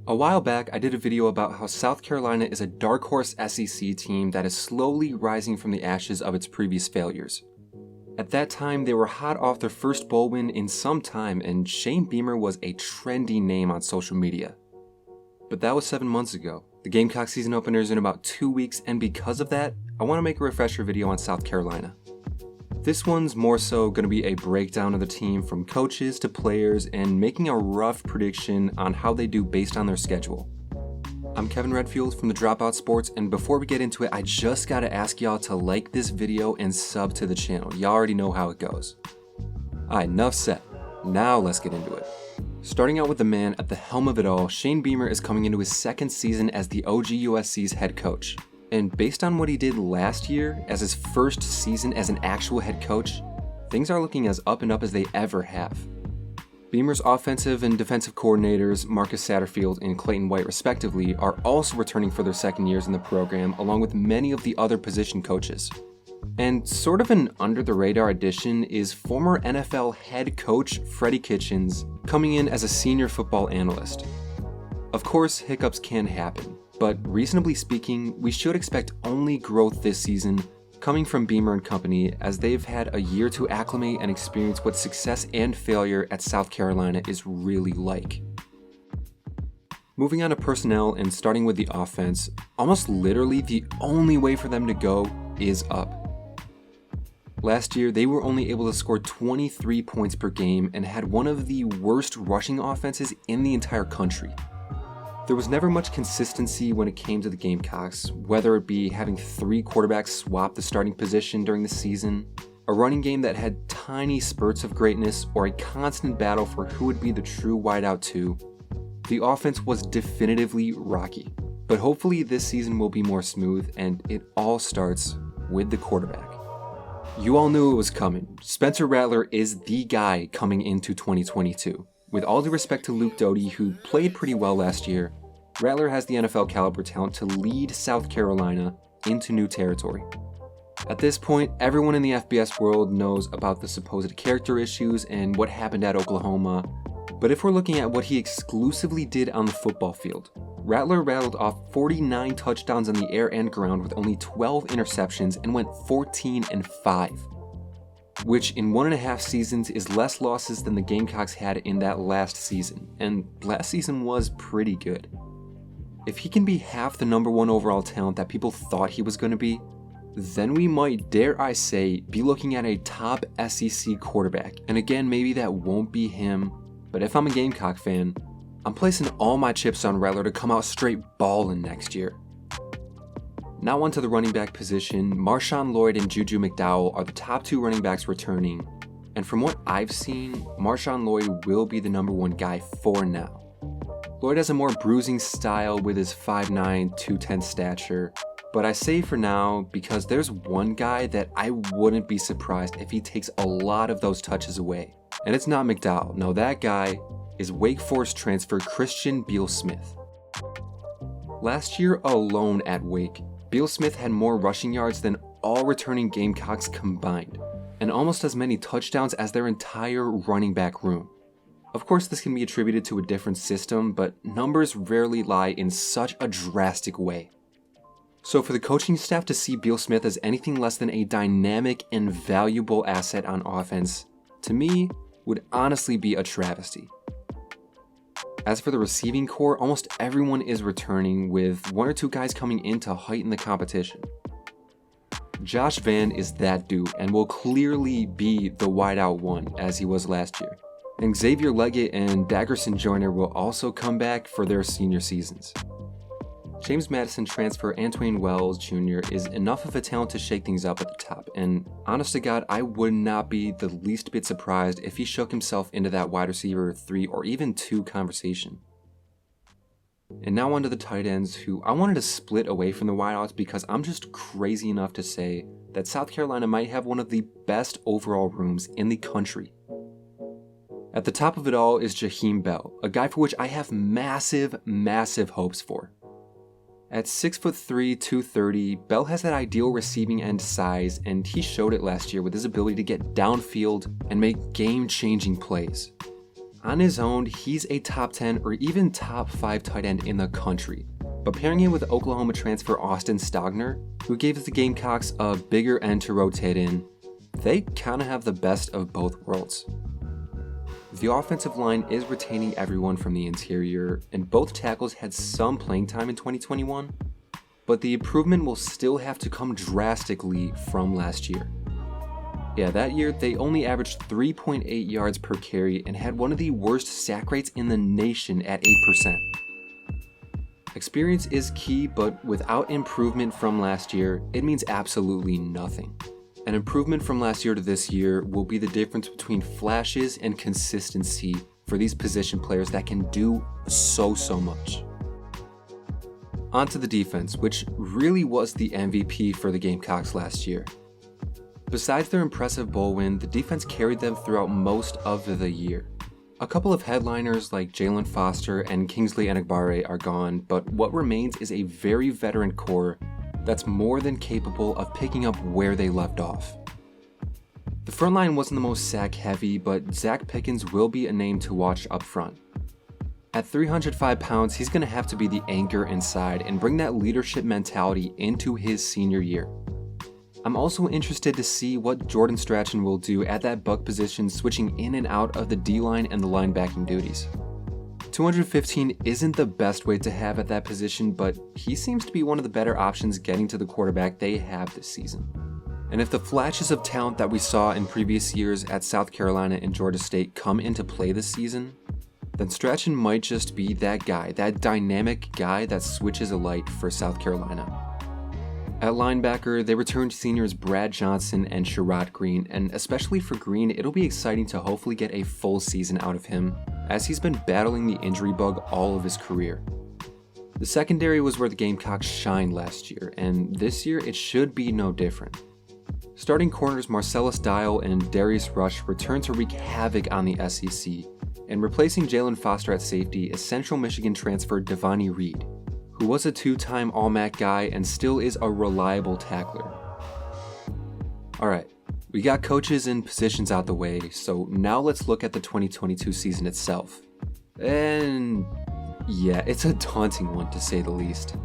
A while back, I did a video about how South Carolina is a dark horse SEC team that is slowly rising from the ashes of its previous failures. At that time, they were hot off their first bowl win in some time, and Shane Beamer was a trendy name on social media. But that was 7 months ago. The Gamecocks season opener is in about 2 weeks, and because of that, I want to make a refresher video on South Carolina. This one's more so going to be a breakdown of the team from coaches to players and making a rough prediction on how they do based on their schedule. I'm Kevin Redfield from the Dropout Sports, and before we get into it, I just gotta ask y'all to like this video and sub to the channel. Y'all already know how it goes. Alright, enough said. Now let's get into it. Starting out with the man at the helm of it all, Shane Beamer is coming into his second season as the OG USC's head coach. And based on what he did last year as his first season as an actual head coach, things are looking as up and up as they ever have. Beamer's offensive and defensive coordinators, Marcus Satterfield and Clayton White respectively, are also returning for their second years in the program, along with many of the other position coaches. And sort of an under-the-radar addition is former NFL head coach Freddie Kitchens coming in as a senior football analyst. Of course, hiccups can happen, but reasonably speaking, we should expect only growth this season coming from Beamer and company, as they've had a year to acclimate and experience what success and failure at South Carolina is really like. Moving on to personnel and starting with the offense, almost literally the only way for them to go is up. Last year, they were only able to score 23 points per game and had one of the worst rushing offenses in the entire country. There was never much consistency when it came to the Gamecocks, whether it be having 3 quarterbacks swap the starting position during the season, a running game that had tiny spurts of greatness, or a constant battle for who would be the true wideout 2. The offense was definitively rocky, but hopefully this season will be more smooth, and it all starts with the quarterback. You all knew it was coming. Spencer Rattler is the guy coming into 2022. With all due respect to Luke Doty, who played pretty well last year, Rattler has the NFL caliber talent to lead South Carolina into new territory. At this point, everyone in the FBS world knows about the supposed character issues and what happened at Oklahoma, but if we're looking at what he exclusively did on the football field, Rattler rattled off 49 touchdowns on the air and ground with only 12 interceptions and went 14-5. Which in 1.5 seasons is less losses than the Gamecocks had in that last season, and last season was pretty good. If he can be half the number 1 overall talent that people thought he was going to be, then we might, dare I say, be looking at a top SEC quarterback. And again, maybe that won't be him, but if I'm a Gamecock fan, I'm placing all my chips on Rattler to come out straight ballin' next year. Now onto the running back position, Marshawn Lloyd and Juju McDowell are the top 2 running backs returning, and from what I've seen, Marshawn Lloyd will be the number 1 guy for now. Lloyd has a more bruising style with his 5'9", 210 stature, but I say for now because there's one guy that I wouldn't be surprised if he takes a lot of those touches away, and it's not McDowell. No, that guy is Wake Forest transfer Christian Beal-Smith. Last year alone at Wake, Beal-Smith had more rushing yards than all returning Gamecocks combined, and almost as many touchdowns as their entire running back room. Of course, this can be attributed to a different system, but numbers rarely lie in such a drastic way. So for the coaching staff to see Beal-Smith as anything less than a dynamic and valuable asset on offense, to me, would honestly be a travesty. As for the receiving core, almost everyone is returning, with 1 or 2 guys coming in to heighten the competition. Josh Vann is that dude and will clearly be the wideout 1 as he was last year. And Xavier Leggett and Daggerson Joyner will also come back for their senior seasons. James Madison transfer Antwain Wells Jr. is enough of a talent to shake things up at the top, and honest to God, I would not be the least bit surprised if he shook himself into that wide receiver 3 or even 2 conversation. And now onto the tight ends, who I wanted to split away from the wideouts because I'm just crazy enough to say that South Carolina might have one of the best overall rooms in the country. At the top of it all is Jaheim Bell, a guy for which I have massive hopes for. At 6'3", 230, Bell has that ideal receiving end size, and he showed it last year with his ability to get downfield and make game-changing plays. On his own, he's a top 10 or even top 5 tight end in the country. But pairing him with Oklahoma transfer Austin Stogner, who gave the Gamecocks a bigger end to rotate in, they kind of have the best of both worlds. The offensive line is retaining everyone from the interior, and both tackles had some playing time in 2021, but the improvement will still have to come drastically from last year. Yeah, that year they only averaged 3.8 yards per carry and had one of the worst sack rates in the nation at 8%. Experience is key, but without improvement from last year, it means absolutely nothing. An improvement from last year to this year will be the difference between flashes and consistency for these position players that can do so much. On to the defense, which really was the MVP for the Gamecocks last year. Besides their impressive bowl win, the defense carried them throughout most of the year. A couple of headliners like Jalen Foster and Kingsley Enagbare are gone, but what remains is a very veteran core that's more than capable of picking up where they left off. The front line wasn't the most sack heavy, but Zach Pickens will be a name to watch up front. At 305 pounds, he's going to have to be the anchor inside and bring that leadership mentality into his senior year. I'm also interested to see what Jordan Strachan will do at that buck position, switching in and out of the D-line and the linebacking duties. 215 isn't the best weight to have at that position, but he seems to be one of the better options getting to the quarterback they have this season. And if the flashes of talent that we saw in previous years at South Carolina and Georgia State come into play this season, then Strachan might just be that guy, that dynamic guy that switches a light for South Carolina. At linebacker, they returned seniors Brad Johnson and Sherrod Green, and especially for Green, it'll be exciting to hopefully get a full season out of him, as he's been battling the injury bug all of his career. The secondary was where the Gamecocks shined last year, and this year it should be no different. Starting corners Marcellus Dial and Darius Rush returned to wreak havoc on the SEC, and replacing Jalen Foster at safety is Central Michigan transfer Devonnie Reed, who was a two-time All-MAC guy and still is a reliable tackler. Alright, we got coaches and positions out the way, so now let's look at the 2022 season itself. And yeah, it's a daunting one to say the least.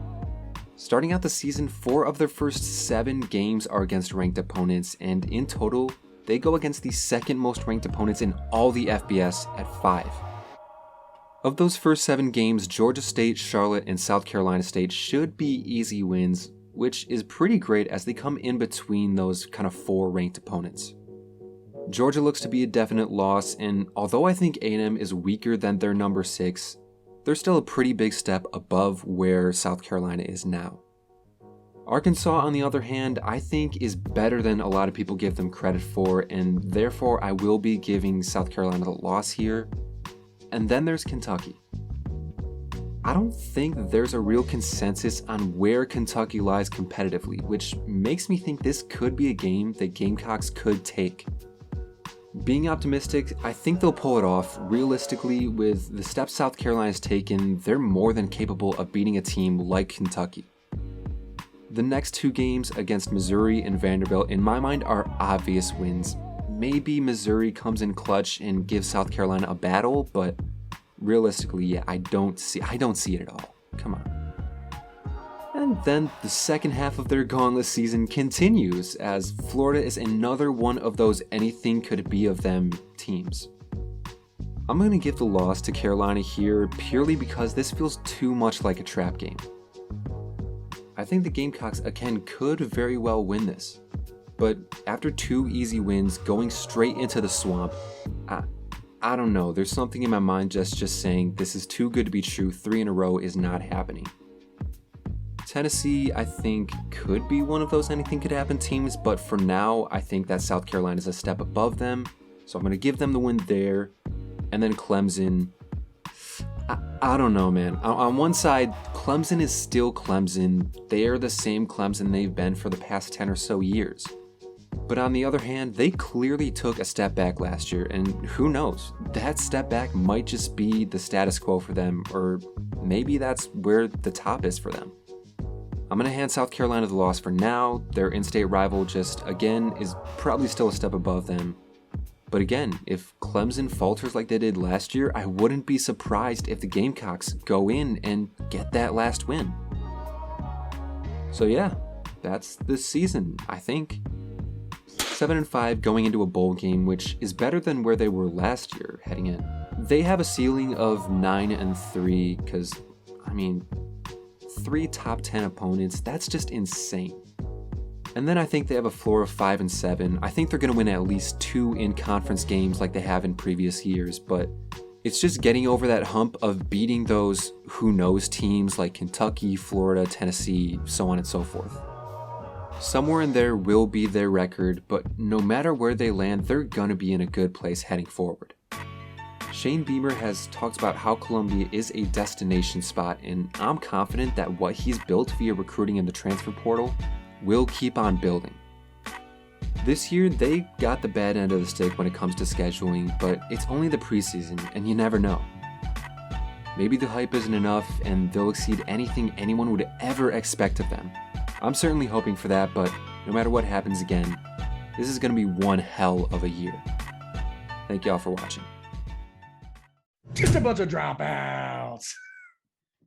Starting out the season, 4 of their first 7 games are against ranked opponents, and in total, they go against the second most ranked opponents in all the FBS at 5. Of those first 7 games, Georgia State, Charlotte, and South Carolina State should be easy wins, which is pretty great as they come in between those kind of 4 ranked opponents. Georgia looks to be a definite loss, and although I think A&M is weaker than their number 6, they're still a pretty big step above where South Carolina is now. Arkansas, on the other hand, I think is better than a lot of people give them credit for, and therefore I will be giving South Carolina the loss here. And then there's Kentucky. I don't think there's a real consensus on where Kentucky lies competitively, which makes me think this could be a game that Gamecocks could take. Being optimistic, I think they'll pull it off. Realistically, with the steps South Carolina's taken, they're more than capable of beating a team like Kentucky. The next 2 games against Missouri and Vanderbilt, in my mind, are obvious wins. Maybe Missouri comes in clutch and gives South Carolina a battle, but realistically, yeah, I don't see it at all. Come on. And then the second half of their gauntlet season continues, as Florida is another one of those anything could be of them teams. I'm going to give the loss to Carolina here purely because this feels too much like a trap game. I think the Gamecocks again could very well win this. But after 2 easy wins, going straight into the swamp, I don't know, there's something in my mind just saying this is too good to be true, 3 in a row is not happening. Tennessee, I think, could be one of those anything could happen teams, but for now, I think that South Carolina is a step above them, so I'm going to give them the win there. And then Clemson, I don't know, man. On one side, Clemson is still Clemson. They are the same Clemson they've been for the past 10 or so years. But on the other hand, they clearly took a step back last year, and who knows, that step back might just be the status quo for them, or maybe that's where the top is for them. I'm going to hand South Carolina the loss for now. Their in-state rival just, again, is probably still a step above them. But again, if Clemson falters like they did last year, I wouldn't be surprised if the Gamecocks go in and get that last win. So yeah, that's the season, I think. 7-5 going into a bowl game, which is better than where they were last year heading in. They have a ceiling of 9-3 because, I mean, 3 top 10 opponents, that's just insane. And then I think they have a floor of 5-7. I think they're going to win at least 2 in-conference games like they have in previous years, but it's just getting over that hump of beating those who-knows teams like Kentucky, Florida, Tennessee, so on and so forth. Somewhere in there will be their record, but no matter where they land, they're going to be in a good place heading forward. Shane Beamer has talked about how Columbia is a destination spot, and I'm confident that what he's built via recruiting in the transfer portal will keep on building. This year, they got the bad end of the stick when it comes to scheduling, but it's only the preseason, and you never know. Maybe the hype isn't enough, and they'll exceed anything anyone would ever expect of them. I'm certainly hoping for that, but no matter what happens again, this is going to be one hell of a year. Thank y'all for watching. Just a bunch of dropouts.